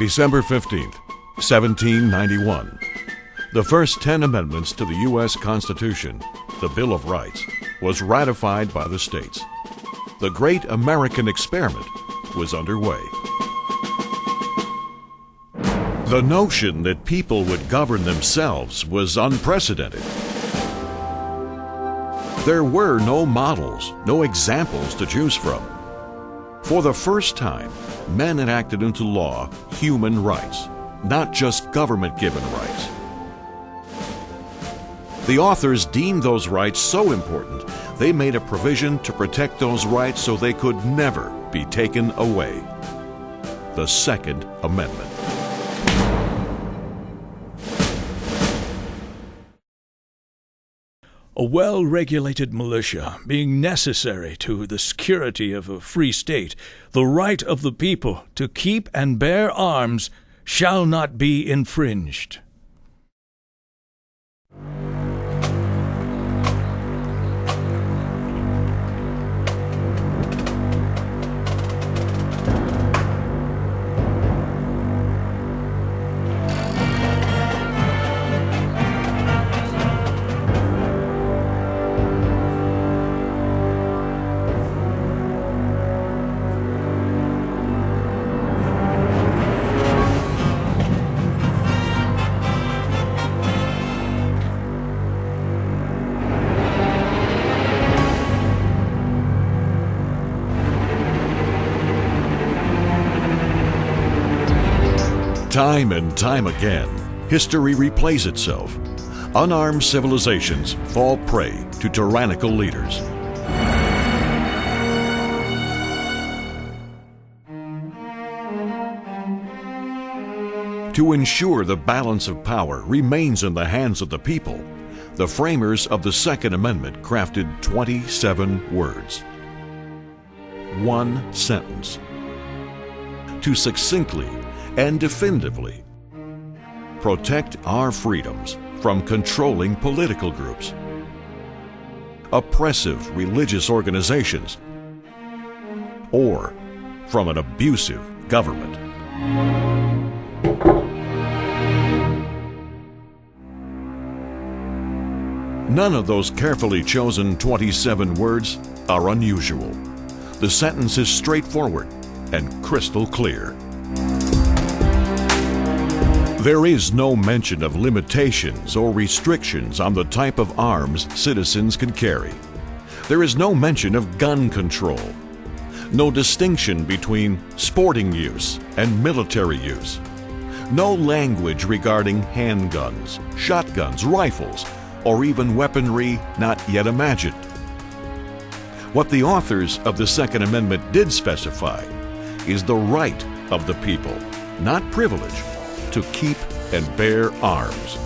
December 15th, 1791. The first 10 amendments to the U.S. Constitution, the Bill of Rights, was ratified by the states. The great American experiment was underway. The notion that people would govern themselves was unprecedented. There were no models, no examples to choose from. For the first time, men enacted into law human rights, not just government-given rights. The authors deemed those rights so important, they made a provision to protect those rights so they could never be taken away. The Second Amendment. A well-regulated militia being necessary to the security of a free state, the right of the people to keep and bear arms shall not be infringed. Time and time again, history replays itself. Unarmed civilizations fall prey to tyrannical leaders. To ensure the balance of power remains in the hands of the people, the framers of the Second Amendment crafted 27 words. One sentence. To succinctly and definitively protect our freedoms from controlling political groups, oppressive religious organizations, or from an abusive government. None of those carefully chosen 27 words are unusual. The sentence is straightforward and crystal clear. There is no mention of limitations or restrictions on the type of arms citizens can carry. There is no mention of gun control. No distinction between sporting use and military use. No language regarding handguns, shotguns, rifles, or even weaponry not yet imagined. What the authors of the Second Amendment did specify is the right of the people, not privilege, to keep and bear arms.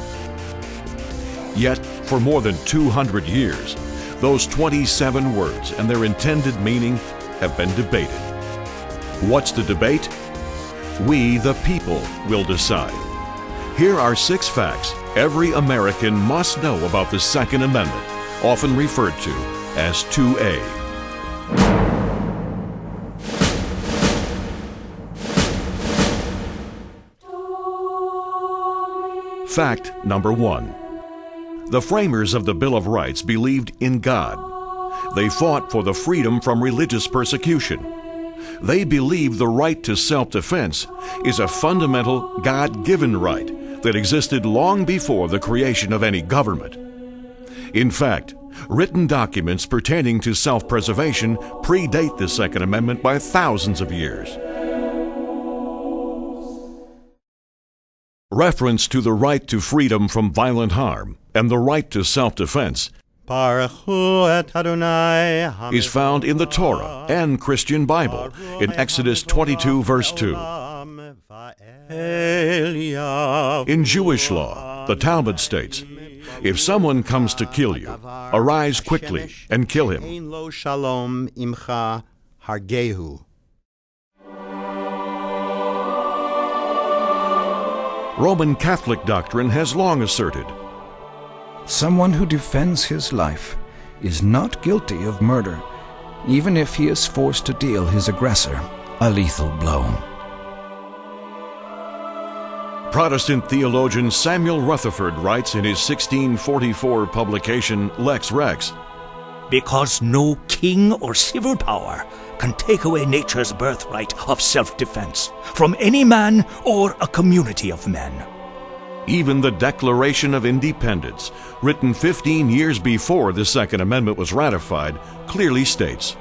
Yet, for more than 200 years, those 27 words and their intended meaning have been debated. What's the debate? We, the people, will decide. Here are 6 facts every American must know about the Second Amendment, often referred to as 2A. Fact number 1. The framers of the Bill of Rights believed in God. They fought for the freedom from religious persecution. They believed the right to self-defense is a fundamental God-given right that existed long before the creation of any government. In fact, written documents pertaining to self-preservation predate the Second Amendment by thousands of years. Reference to the right to freedom from violent harm and the right to self-defense is found in the Torah and Christian Bible in Exodus 22, verse 2. In Jewish law, the Talmud states, if someone comes to kill you, arise quickly and kill him. Roman Catholic doctrine has long asserted, someone who defends his life is not guilty of murder, even if he is forced to deal his aggressor a lethal blow. Protestant theologian Samuel Rutherford writes in his 1644 publication Lex Rex, "Because no king or civil power can take away nature's birthright of self-defense from any man or a community of men." Even the Declaration of Independence, written 15 years before the Second Amendment was ratified, clearly states,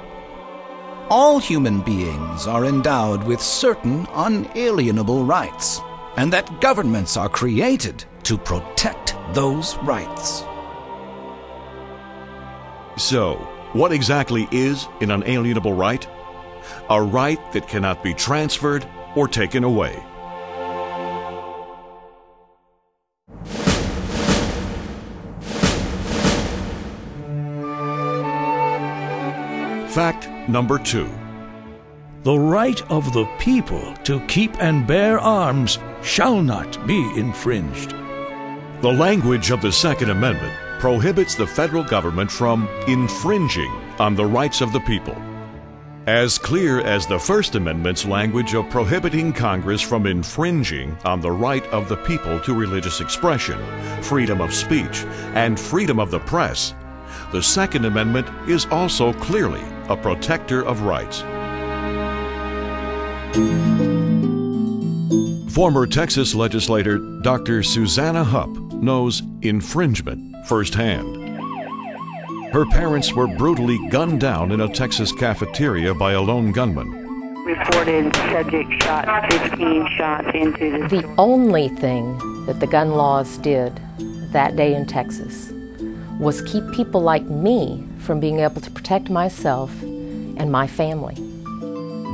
All human beings are endowed with certain unalienable rights, and that governments are created to protect those rights. So, what exactly is an unalienable right? A right that cannot be transferred or taken away. Fact number 2. The right of the people to keep and bear arms shall not be infringed. The language of the Second Amendment prohibits the federal government from infringing on the rights of the people. As clear as the First Amendment's language of prohibiting Congress from infringing on the right of the people to religious expression, freedom of speech, and freedom of the press, the Second Amendment is also clearly a protector of rights. Former Texas legislator Dr. Susanna Hupp knows infringement firsthand. Her parents were brutally gunned down in a Texas cafeteria by a lone gunman. Reported subject shot 15 shots into The only thing that the gun laws did that day in Texas was keep people like me from being able to protect myself and my family.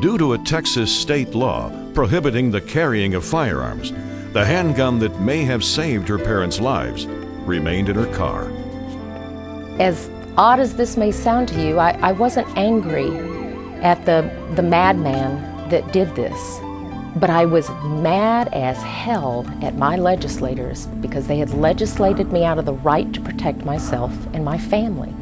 Due to a Texas state law prohibiting the carrying of firearms, the handgun that may have saved her parents' lives remained in her car. As odd as this may sound to you, I wasn't angry at the madman that did this, but I was mad as hell at my legislators because they had legislated me out of the right to protect myself and my family.